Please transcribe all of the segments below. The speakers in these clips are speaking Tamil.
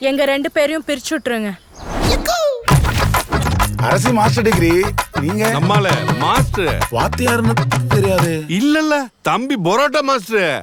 எங்க 2 பேரையும் பிரிச்சு விட்டுருங்க. அரசி மாஸ்டர் டிகிரி, நீங்க நம்மால மாஸ்டர் வாத்தியார்னு தெரியாது. இல்ல தம்பி பரோட்டா மாஸ்டர்.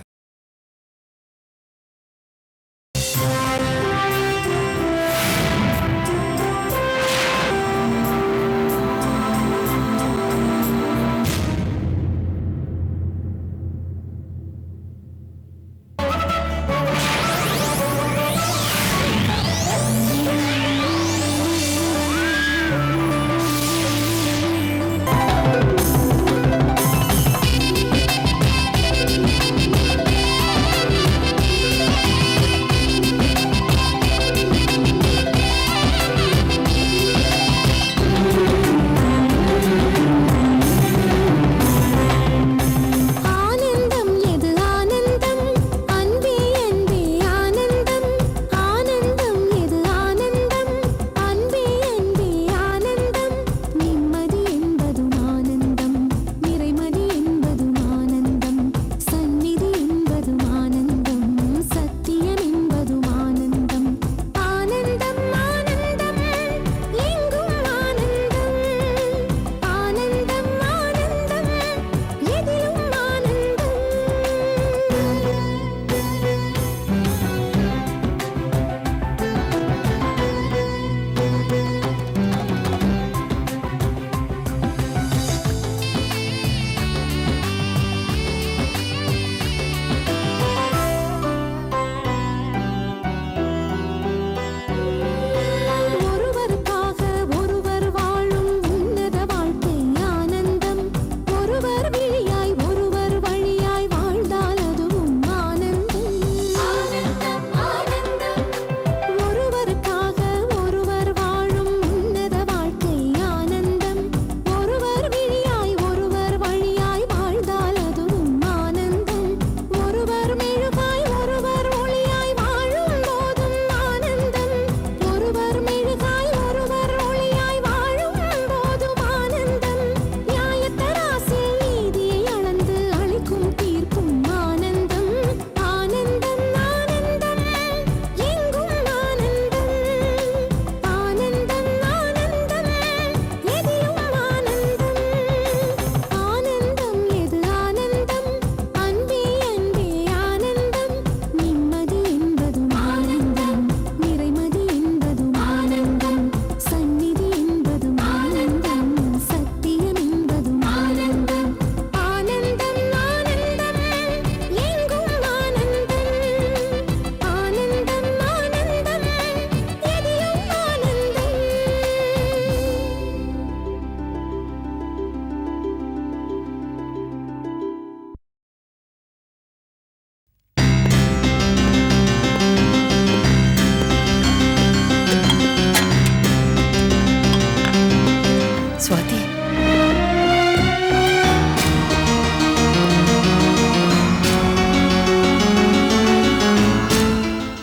சுவாதி,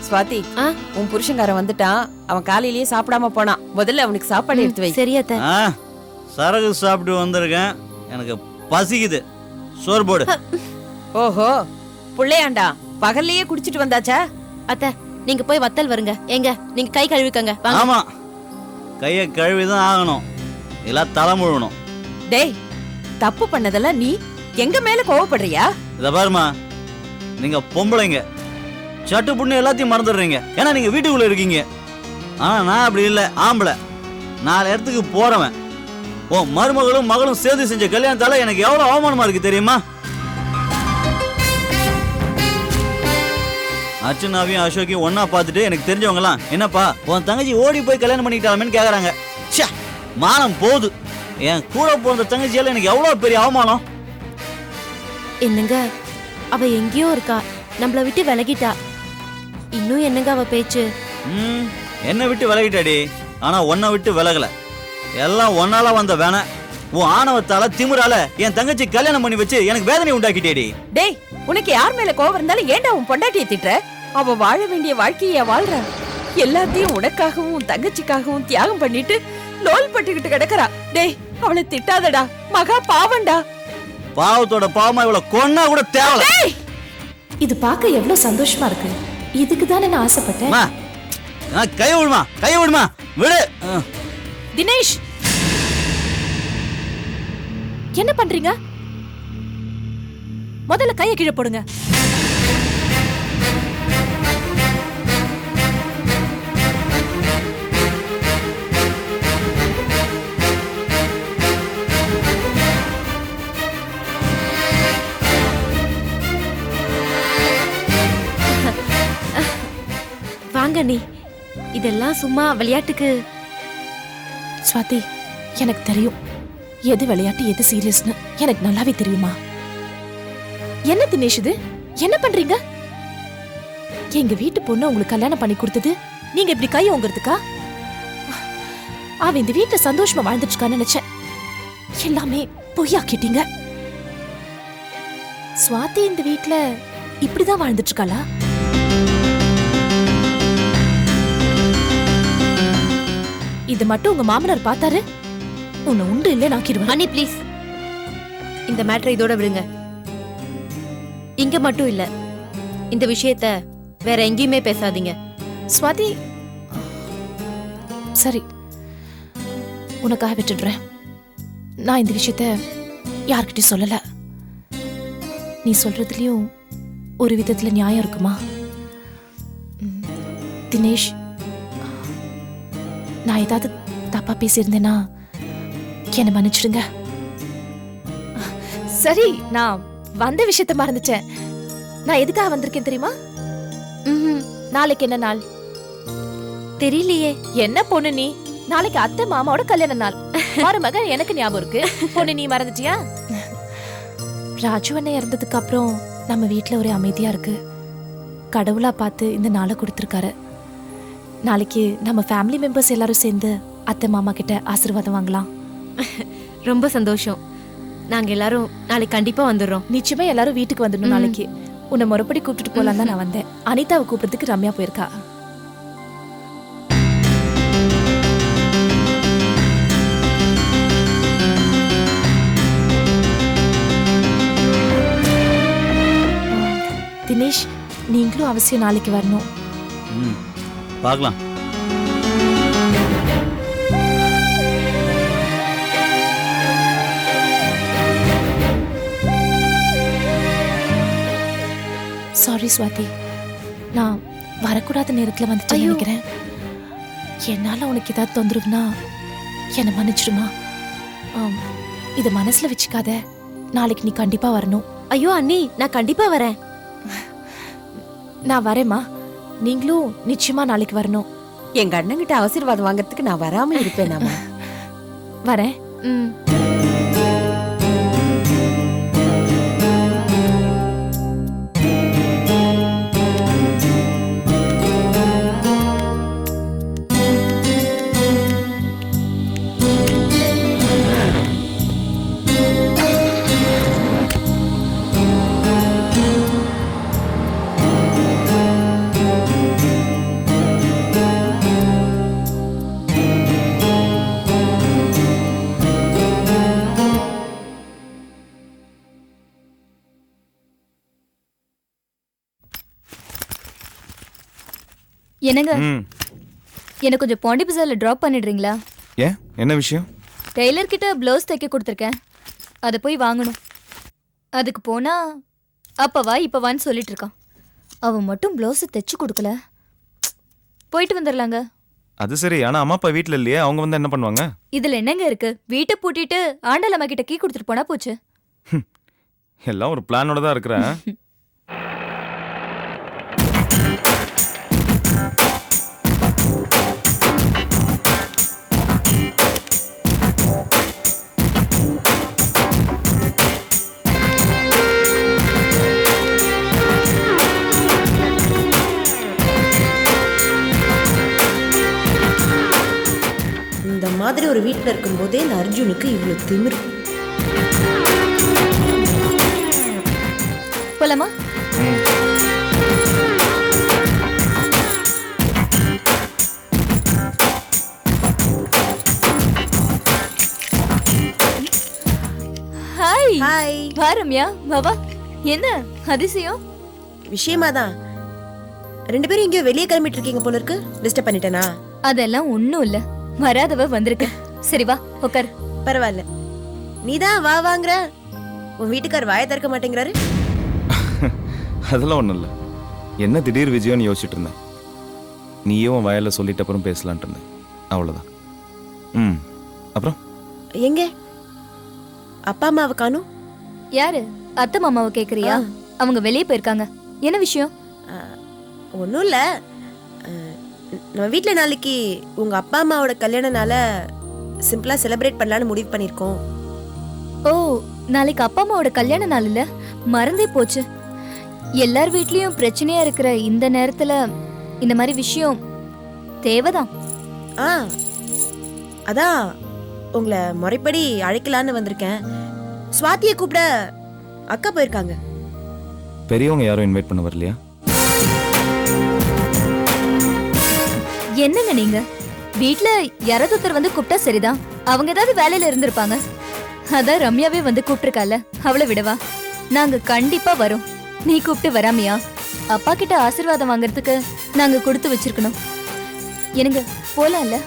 சுவாதி, உன் புருஷங்காரன் வந்துட்டான். அவன் காலையிலேயே சாப்பிடாம போனான். முதல்ல அவனுக்கு சாப்பாடு எடுத்து வை. சரியாத்த. சரகு சாப்பிட்டு வந்திருக்கேன், எனக்கு பசிக்குது, சோறு போடு. ஓஹோ, புள்ளையாண்டா பகல்லையே குடிச்சிட்டு வந்தாச்சா? அத்த, நீங்க போய் வத்தல் வருங்க. எங்க நீங்க கை கழுவிக்கங்க. ஆமா, கைய கழுவிதான் ஆகணும், இல்ல தலை முழுவணும். டேய், தப்பு பண்ணதெல்லாம் நீ எங்க மேல கோவப்படுறியா? இத பாருமா, நீங்க பொம்பளைங்க சட்டு புண்ணு எல்லாத்தையும் மறந்துடுறீங்க, ஏன்னா நீங்க வீட்டுக்குள்ள இருக்கீங்க. ஆனா நான் அப்படி இல்லை, ஆம்பளை, 4 இடத்துக்கு போறவன். ஓ மருமகளும் மகளும் சேர்ந்து செஞ்ச கல்யாணத்தால எனக்கு எவ்வளவு அவமானமா இருக்கு தெரியுமா? அர்ச்சனாவையும் அசோக்கையும் ஒன்னா பார்த்துட்டு எனக்கு தெரிஞ்சவங்க எல்லாம், என்னப்பா உன் தங்கச்சி ஓடி போய் கல்யாணம் பண்ணிக்கிட்டாலுமேன்னு கேக்குறாங்க. மானம் போகுது. என் கூட போன தங்கச்சியால எனக்கு எவ்வளவு பெரிய அவமானம். என்னங்க, அவ எங்கேயோ இருக்கா, நம்மள விட்டு விலகிட்டா. இன்னும் என்னங்க அவ பேச்சு? என்னை விட்டு விலகிட்டாடி, ஆனா உன்னை விட்டு விலகல. எல்லாம் ஒன்னால வந்த வேண, உன் ஆணவத்தால திமிரால என் தங்கச்சி கல்யாணம் பண்ணி வச்சு எனக்கு வேதனை உண்டாக்கிட்டேடி. டேய், உனக்கு யார் மேல கோவம் இருந்தாலும் ஏன்டா உன் பொண்டாட்டியை திட்டுற? அவ வாழ வேண்டிய வாழ்க்கைய வாழ்ற. எல்லாத்தையும் உனக்காகவும் உன் தங்கச்சிக்காகவும் தியாகம் பண்ணிட்டு லோல் பட்டுக்கிட்டு கிடக்குறா. டேய், அவளை திட்டாதடா, மகா பாவண்டா. பாவத்தோட பாவமா இவளை கொன்னா கூட தேவை. இது பார்க்க எவ்வளவு சந்தோஷமா இருக்கு. இதுக்கு தானே நான் ஆசைப்பட்டேன். கையை விடுமா, கையை விடுமா, விடு. தினேஷ், என்ன பண்றீங்க? முதல்ல கையை கீழே போடுங்க. வாங்க நீ, இதெல்லாம் சும்மா விளையாட்டுக்கு. ஸ்வாதி, எனக்கு தெரியும் எது விளையாட்டு எது சீரியஸ்னு எனக்கு நல்லாவே தெரியுமா. என்ன தினேஷ் இது? என்ன பண்றீங்க? எங்க வீட்டு பொண்ணு உங்களுக்கு கல்யாணம் பண்ணி கொடுத்தது நீங்க இப்படி கை ஓங்குறதுக்கா? அவ இந்த வீட்டுல சந்தோஷமா வாழ்ந்துட்டு இருக்கான்னு நினைச்சேன். எல்லாமே பொய்யாக்கிட்டீங்க. ஸ்வாதி இந்த வீட்டுல இப்படிதான் வாழ்ந்துட்டு இருக்காளா? இது மட்டும் உங்க மாமனார் பார்த்தாரு, உன்னை உண்டு இல்லை நாக்கிடுவேன். அனி ப்ளீஸ், இந்த மேட்டரை இதோட விடுங்க. இங்க மட்டும் இல்ல, இந்த விஷயத்த வேற எங்கேயுமே பேசாதீங்க. ஸ்வாதி, சரி உனக்காக விட்டுடுறேன். நான் இந்த விஷயத்த யார்கிட்டயும் சொல்லல. நீ சொல்றதுலயும் ஒரு விதத்துல நியாயம் இருக்குமா? தினேஷ், நான் ஏதாவது தப்பா பேசியிருந்தேன்னா என்ன மன்னிச்சிடுங்க. சரி, நான் வந்த விஷயத்த மறந்துட்டேன். நான் எதுக்காக வந்திருக்கேன் தெரியுமா? நாளைக்கு என்ன நாள் தெரியலையே. என்ன பொண்ணு நீ? நாளைக்கு அத்தை மாமாவோட கல்யாண நாள். மருமகன் எனக்கு ஞாபகம் இருக்கு, பொண்ணு நீ மறந்துட்டியா? ராஜு அண்ணன் இறந்ததுக்கு அப்புறம் நம்ம வீட்டுல ஒரே அமைதியா இருக்கு. கடவுளா பார்த்து இந்த நாளை கொடுத்துருக்காரு. நாளைக்கு நம்ம ஃபேமிலி மெம்பர்ஸ் எல்லாரும் சேர்ந்து அத்தை மாமா கிட்ட ஆசீர்வாதம் வாங்கலாம். ரொம்ப சந்தோஷம். நாங்க எல்லாரும் நாளைக்கு கண்டிப்பா வந்துடுறோம். நிச்சயமா எல்லாரும் வீட்டுக்கு வந்துடணும் நாளைக்கு. உன்னை மறுபடி கூப்பிட்டுட்டு போலாம் தான் நான் வந்தேன். அனிதாவை கூப்பிடுறதுக்கு ரம்யா போயிருக்கா. தினேஷ், நீங்களும் அவசியம் நாளைக்கு வரணும். பார்க்கலாம். சாரி ஸ்வாதி, நான் வரக்கூடாத நேரத்துல வந்துட்டு நினைக்கிறேன். என்னால உனக்கு ஏதாவது தொந்தரவுனா என்னை மன்னிச்சிடுமா. இதை மனசுல வச்சுக்காத. நாளைக்கு நீ கண்டிப்பா வரணும். ஐயோ அண்ணி, நான் கண்டிப்பா வரேன். நான் வரேம்மா, நீங்களும் நிச்சயமா நாளைக்கு வரணும். எங்க அண்ணங்கிட்ட ஆசீர்வாதம் வாங்கறதுக்கு நான் வராம இருப்பேன். நாம வரேன். என்னங்க, எனக்கு கொஞ்சம் பாண்டி பஜார்ல டிராப் பண்ணிடுறீங்களா? ஏன், என்ன விஷயம்? டெய்லர் கிட்ட ப்ளவுஸ் தைக்க கொடுத்துருக்கேன், அதை போய் வாங்கணும். அதுக்கு போனா அப்பவா இப்பவான்னு சொல்லிட்டு இருக்கான். அவன் மட்டும் ப்ளவுஸை தைச்சு கொடுக்கல. போயிட்டு வந்துடலாங்க. அது சரி, ஆனா அம்மா அப்பா வீட்ல இல்லையே, அவங்க வந்து என்ன பண்ணுவாங்க? இதுல என்னங்க இருக்கு? வீட்டை பூட்டிட்டு ஆண்டாள் அம்மா கிட்ட கீ கொடுத்துட்டு போனா போச்சு. எல்லாம் ஒரு பிளானோட தான் இருக்கிறேன். இந்த மாதிரி ஒரு வீட்டில் இருக்கும்போதே இந்த அர்ஜுனுக்கு இவ்வளோ திமிரு. போலாமா? ஹாய். ஹாய். வா ரம்யா, வா வா. என்ன அதிசயம்? விஷயமா தான் ரெண்டு பேரும் இங்கே வெளியே கிளம்பிட்டு இருக்கீங்க போல இருக்கு. டிஸ்டர்ப் பண்ணிட்டேனா? அதெல்லாம் ஒண்ணும் இல்ல, வராதவ வந்திருக்க. சரி வா உட்கார். பரவாயில்ல, நீதான் வா வாங்குற. உன் வீட்டுக்கார் வாயை திறக்க மாட்டேங்கிறாரு. அதெல்லாம் ஒன்றும் இல்லை. என்ன திடீர் விஜயம்னு யோசிச்சுட்டு இருந்தேன். நீயும் உன் வயலில் சொல்லிட்ட அப்புறம் பேசலான்ட்டு இருந்தேன், அவ்வளோதான். ம், அப்புறம் எங்க அப்பா அம்மாவை காணும்? யாரு? அத்தை மாமாவை கேக்குறியா? அவங்க வெளியே போயிருக்காங்க. என்ன விஷயம்? ஒன்றும் இல்லை, நம்ம வீட்டில் நாளைக்கு உங்கள் அப்பா அம்மாவோட கல்யாணனால சிம்பிளாக செலிப்ரேட் பண்ணலான்னு முடிவு பண்ணியிருக்கோம். ஓ, நாளைக்கு அப்பா அம்மாவோட கல்யாண நாள் இல்ல, மறந்தே போச்சு. எல்லார் வீட்லயும் பிரச்சனையா இருக்கிற இந்த நேரத்துல இந்த மாதிரி விஷயம் தேவைதான். அதான் உங்களை முறைப்படி அழைக்கலான்னு வந்திருக்கேன். ஸ்வாதியை கூப்பிட அக்கா போயிருக்காங்க. பெரியவங்க யாரும் இன்வைட் பண்ண வரலையா? என்னங்க நீங்க வீட்ல யாராவது ஒருத்தர் வந்து கூப்பிட்டா சரிதான். அவங்க ஏதாவது வேலையில இருந்திருப்பாங்க. அதான் ரம்யாவே வந்து கூப்பிட்டுருக்கால, அவளை விடவா? நாங்க கண்டிப்பா வரோம். நீ கூப்பிட்டு வராமையா? அப்பா கிட்ட ஆசீர்வாதம் வாங்குறதுக்கு நாங்க கொடுத்து வச்சிருக்கணும். எனக்கு போலாம்ல?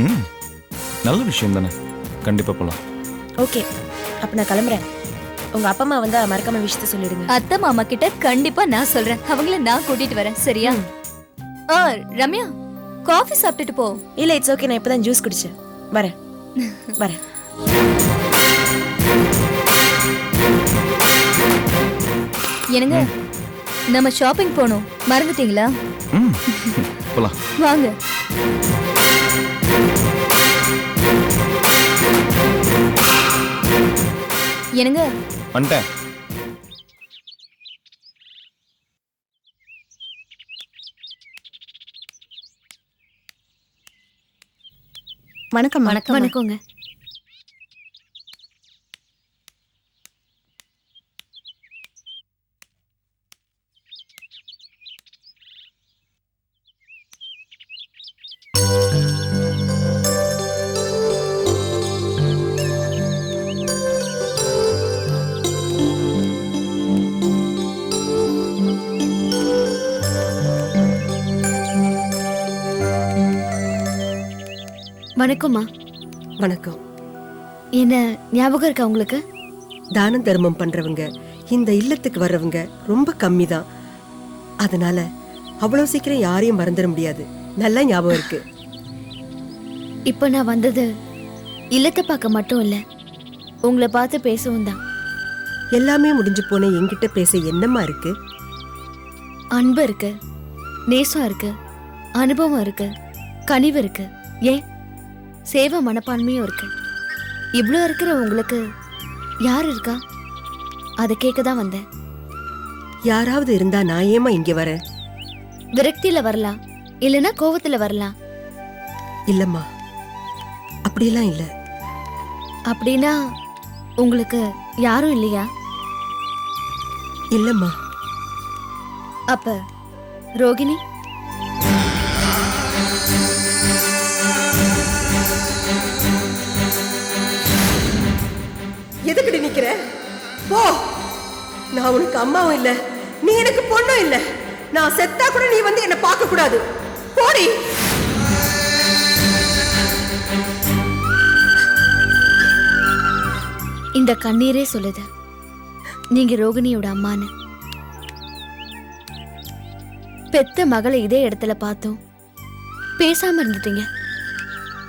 ம், நல்ல விஷயம் தானே, கண்டிப்பாக போகலாம். ஓகே, அப்ப நான் கிளம்புறேன். உங்க அப்பா அம்மா வந்தா மறக்காம விஷயத்த சொல்லிடுங்க. அத்தை மாமா கிட்ட கண்டிப்பா நான் சொல்றேன். அவங்கள நான் கூட்டிட்டு வரேன், சரியா? ரம்யா, காஃபி சாப்பிட்டுட்டு போ. இல்ல, இட்ஸ் ஓகே, நான் இப்பதான் ஜூஸ் குடிச்சேன். வரேன் வரேன். என்னங்க, நம்ம ஷாப்பிங் போகணும், மறந்துட்டீங்களா? ம், போகலாம் வாங்க. என்னங்க வந்துட்டேன். வணக்கம். வணக்கம். வணக்கங்க. வணக்கம்மா. வணக்கம். என்ன ஞாபகம் இருக்கா உங்களுக்கு? தான தர்மம் பண்றவங்க இந்த இல்லத்துக்கு வர்றவங்க ரொம்ப கம்மி தான். அதனால அவ்வளவு சீக்கிரம் யாரையும் மறந்துட முடியாது. நல்ல ஞாபகம் இருக்கு. இப்ப நான் வந்தது இல்லத்தை பார்க்க மட்டும் இல்ல, உங்களை பார்த்து பேசவும் தான். எல்லாமே முடிஞ்சு போன என்கிட்ட பேச என்னமா இருக்கு? அன்பு இருக்கு, நேசம் இருக்கு, அனுபவம் இருக்கு, கனிவு இருக்கு, ஏன் சேவை மனப்பான்மையும் இருக்கு. இவ்வளோ இருக்கிற உங்களுக்கு யார் இருக்கா? அதை கேட்க தான் வந்தேன். யாராவது இருந்தா நான் ஏமா இங்க வரேன்? விரக்தியில வரலாம், இல்லைன்னா கோவத்துல வரலாம். இல்லம்மா, அப்படியெல்லாம் இல்ல. அப்படின்னா உங்களுக்கு யாரும் இல்லையா? இல்லம்மா. அப்ப ரோகிணி? எதுக்கடி நிக்கிற? போ. நான் உனக்கு அம்மாவும் இல்ல, நீ எனக்கு பொண்ணும் இல்ல. நான் செத்தா கூட நீ வந்து என்ன பார்க்க கூடாது. போடி. இந்த கண்ணீரே சொல்லுது நீங்க ரோகிணியோட அம்மான்னு. பெத்த மகளை இதே இடத்துல பார்த்தோம், பேசாம இருந்துட்டீங்க.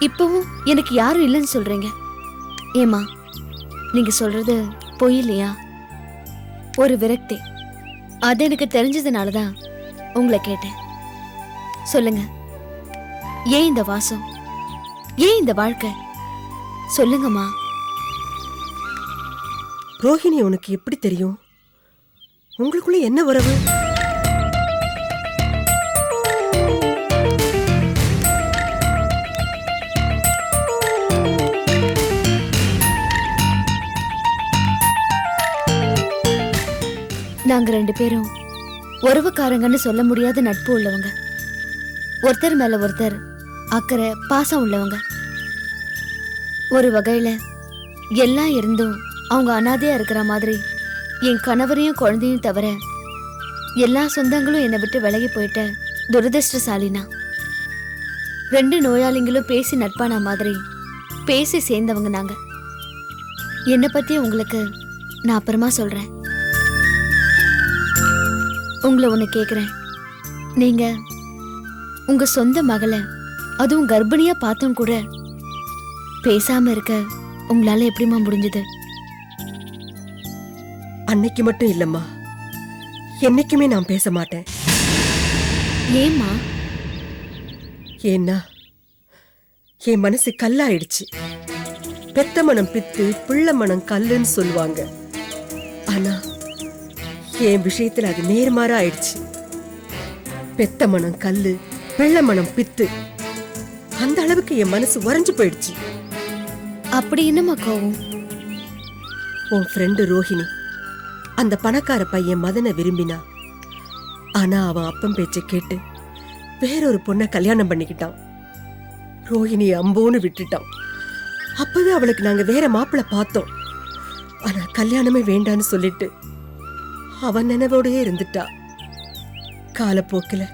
இப்பவும் எனக்கு யாரும் இல்லைன்னு சொல்றீங்க. ஏமா, நீங்க சொல்றது பொய் இல்லையா? ஒரு விரக்தி, அது எனக்கு தெரிஞ்சதுனாலதான் உங்களை கேட்டேன். சொல்லுங்க, ஏன் இந்த வாசம், ஏன் இந்த வாழ்க்கை? சொல்லுங்கம்மா. ரோஹிணி உனக்கு எப்படி தெரியும்? உங்களுக்குள்ள என்ன உறவு? நாங்க ரெண்டு பேரும் உறவுக்காரங்கன்னு சொல்ல முடியாத நட்பு உள்ளவங்க. ஒருத்தர் மேல ஒருத்தர் அக்கறை பாசம் உள்ளவங்க. ஒரு வகையில எல்லாம் இருந்தும் அவங்க அனாதையா இருக்கிற மாதிரி என் கணவரையும் குழந்தையும் தவிர எல்லா சொந்தங்களும் என்னை விட்டு விலகி போயிட்ட துரதிருஷ்டசாலினா. 2 நோயாளிங்களும் பேசி நட்பான மாதிரி பேசி சேர்ந்தவங்க நாங்க. என்னை பத்தி உங்களுக்கு நான் அப்புறமா சொல்றேன். உங்களை ஒண்ணு கேக்குறேன். நீங்க உங்க சொந்த மகளை அதுவும் கர்ப்பிணியா பார்த்தும் கூட பேசாம இருக்க உங்களால எப்படிமா முடிஞ்சது? அன்னைக்கு மட்டும் இல்லம்மா, என்னைக்குமே நான் பேச மாட்டேன். ஏம்மா? ஏன்னா என் மனசு கல்லாயிடுச்சு. பெத்த மனம் பித்து, பிள்ளை மனம் கல்லுன்னு சொல்லுவாங்க. ஆனா என் விஷயத்துல அது நேர்மாறா ஆயிடுச்சு. பெத்த மனம் கல்லு, பிள்ளை மனம் பித்து. அந்த அளவுக்கு என் மனசு உறைஞ்சு போயிடுச்சு. அப்படி என்னம்மா கோவம்? உன் ஃப்ரெண்டு ரோஹிணி அந்த பணக்கார பையன் மதனை விரும்பினா. ஆனா அவன் அப்பன் பேச்ச கேட்டு வேறொரு பொண்ணை கல்யாணம் பண்ணிக்கிட்டான். ரோஹிணி அம்போன்னு விட்டுட்டான். அப்பவே அவளுக்கு நாங்க வேற மாப்பிள்ளை பார்த்தோம். ஆனா கல்யாணமே வேண்டான்னு சொல்லிட்டு அவன் நினைவோடயே இருந்துட்டா. காலப்போக்கில்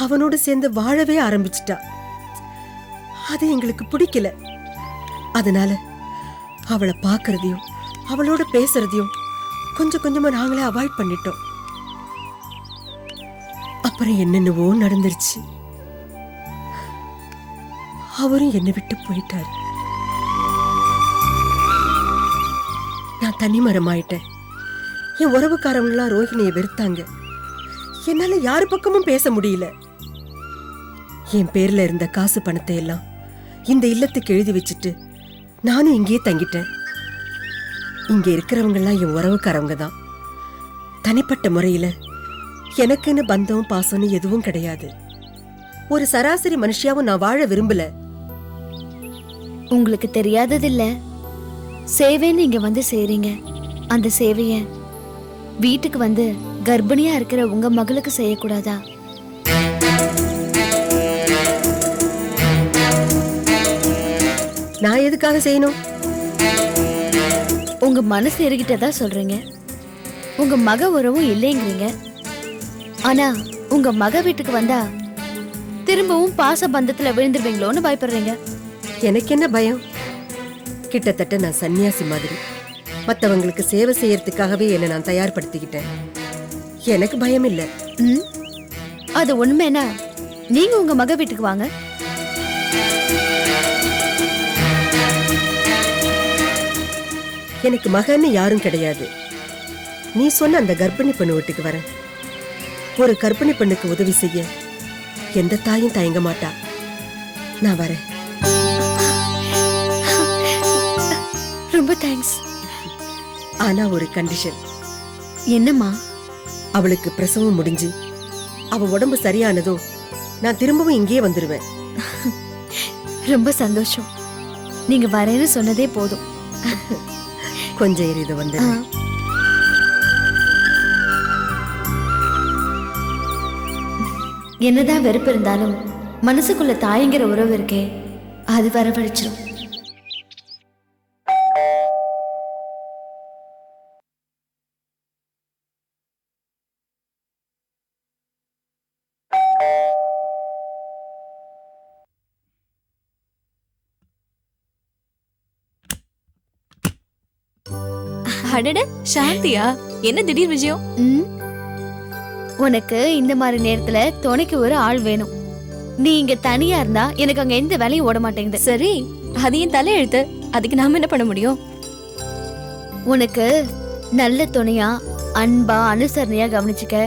அவனோடு சேர்ந்து வாழவே ஆரம்பிச்சிட்டா. அது எங்களுக்கு பிடிக்கல. அதனால அவளை பார்க்கறதையும் அவளோட பேசுறதையும் கொஞ்சம் கொஞ்சமா நாங்களே அவாய்ட் பண்ணிட்டோம். அப்புறம் என்னென்னவோ நடந்துருச்சு. அவரும் என்னை விட்டு போயிட்டாரு. நான் தனிமரம் ஆயிட்டேன். என் உறவுக்காரவங்களாம் ரோஹிணியை வெறுத்தாங்க. என்னால யாரு பக்கமும் பேச முடியல. என் பேர்ல இருந்த காசு பணத்தை எல்லாம் இந்த இல்லத்துக்கு எழுதி வச்சுட்டு நானும் இங்கேயே தங்கிட்டேன். இங்க இருக்கிறவங்க எல்லாம் என் உறவுக்காரவங்க தான். தனிப்பட்ட முறையில எனக்குன்னு பந்தம் பாசம்னு எதுவும் கிடையாது. ஒரு சராசரி மனுஷியாவும் நான் வாழ விரும்பல. உங்களுக்கு தெரியாதது இல்ல, சேவைன்னு இங்க வந்து செய்றீங்க. அந்த சேவைய வீட்டுக்கு வந்து கர்ப்பிணியா இருக்கிற உங்க மகளுக்கு செய்யக்கூடாதா? நான் எதுக்காக செய்யணும்? உங்க மனசு எரிகிட்டதா சொல்றீங்க. உங்க மக உறவும் இல்லைங்கிறீங்க. ஆனா உங்க மக வீட்டுக்கு வந்தா திரும்பவும் பாச பந்தத்துல விழுந்துருவீங்களோன்னு பயப்படுறீங்க. எனக்கு என்ன பயம்? கிட்டத்தட்ட நான் சன்னியாசி மாதிரி. மற்றவங்களுக்கு சேவை செய்யறதுக்காகவே என்னை நான் தயார்படுத்திக்கிட்டேன். எனக்கு பயம் இல்லை. அது உண்மைனா நீங்க உங்க மக வீட்டுக்கு வாங்க. எனக்கு மகன்னு யாரும் கிடையாது. நீ சொன்ன அந்த கர்ப்பிணி பெண்ணு வீட்டுக்கு வரேன். ஒரு கர்ப்பிணி பெண்ணுக்கு உதவி செய்ய எந்த தாயும் தயங்க மாட்டா. நான் வரேன். ரொம்ப தேங்க்ஸ். ஆனா ஒரு கண்டிஷன். என்னம்மா? அவளுக்கு பிரசவம் முடிஞ்சு அவ உடம்பு சரியானதோ நான் திரும்பவும் இங்கேயே வந்துருவேன். ரொம்ப சந்தோஷம். நீங்க வரேன்னு சொன்னதே போதும். கொஞ்சம் இரு, இது வந்து என்னதான் வெறுப்பு இருந்தாலும் மனசுக்குள்ள தாயங்கிற உறவு இருக்கே, அது வரவழைச்சிரும். அடட, சாந்தியா, என்ன திடீர் விஜயம்? உனக்கு இந்த மாதிரி நேரத்துல துணைக்கு ஒரு ஆள் வேணும். நீ இங்க தனியா இருந்தா எனக்கு அங்க எந்த வேலையும் ஓட மாட்டேங்குது. சரி, அது என் தலை எழுத்து. அதுக்கு நாம என்ன பண்ண முடியும்? உனக்கு நல்ல துணையா அன்பா அனுசரணையா கவனிச்சுக்க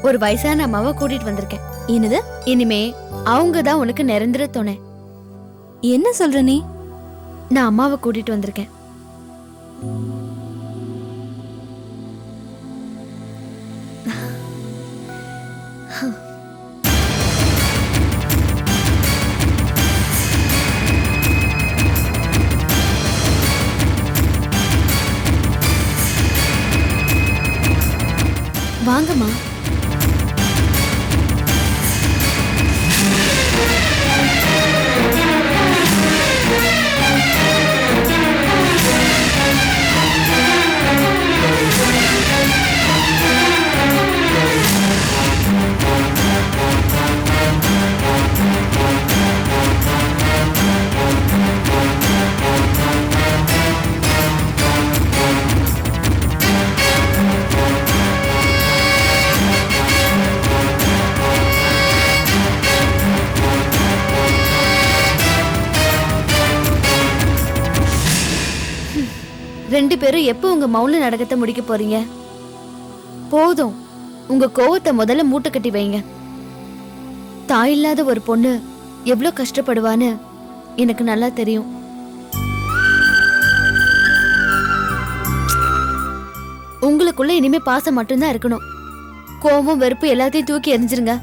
ஒரு வயசான அம்மாவை கூட்டிட்டு வந்திருக்கேன். என்னது? இனிமே அவங்கதான் உனக்கு நிரந்தர துணை. என்ன சொல்ற நீ? நான் அம்மாவை கூட்டிட்டு வந்திருக்கேன். வாங்கம்மா. 2 பேரும் எப்போ உங்க மௌன நாடகத்தை முடிக்க போறீங்க? போதும், உங்க கோவத்தை முதல்ல மூட்டை கட்டி வைங்க. தாய் இல்லாத ஒரு பொண்ணு எவ்வளவு கஷ்டப்படுவான்னு எனக்கு நல்லா தெரியும். உங்களுக்குள்ள இனிமே பாசம் மட்டும்தான் இருக்கணும். கோபம், வெறுப்பு எல்லாத்தையும் தூக்கி எறிஞ்சிருங்க.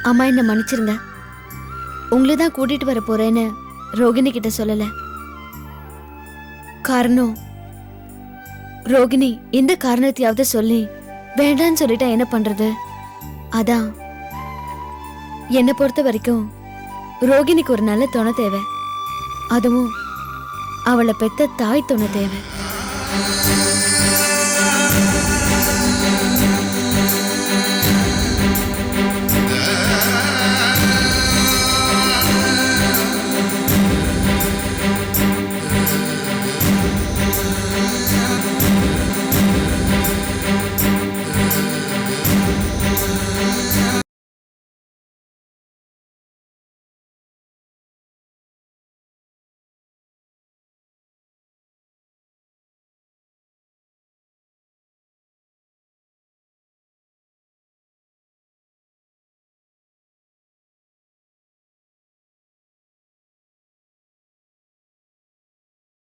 அம்மா, என்ன மன்னிச்சிருங்க. உங்களை தான் கூட்டிட்டு வர போறேன்னு ரோகிணி கிட்ட சொல்லல. காரணம், ரோகிணி எந்த காரணத்தையாவது சொல்லி வேண்டான்னு சொல்லிட்டா என்ன பண்றது? அதான் என்னை பொறுத்த வரைக்கும் ரோகிணிக்கு ஒரு நல்ல துணை தேவை. அதுவும் அவளை பெத்த தாய் துணை தேவை.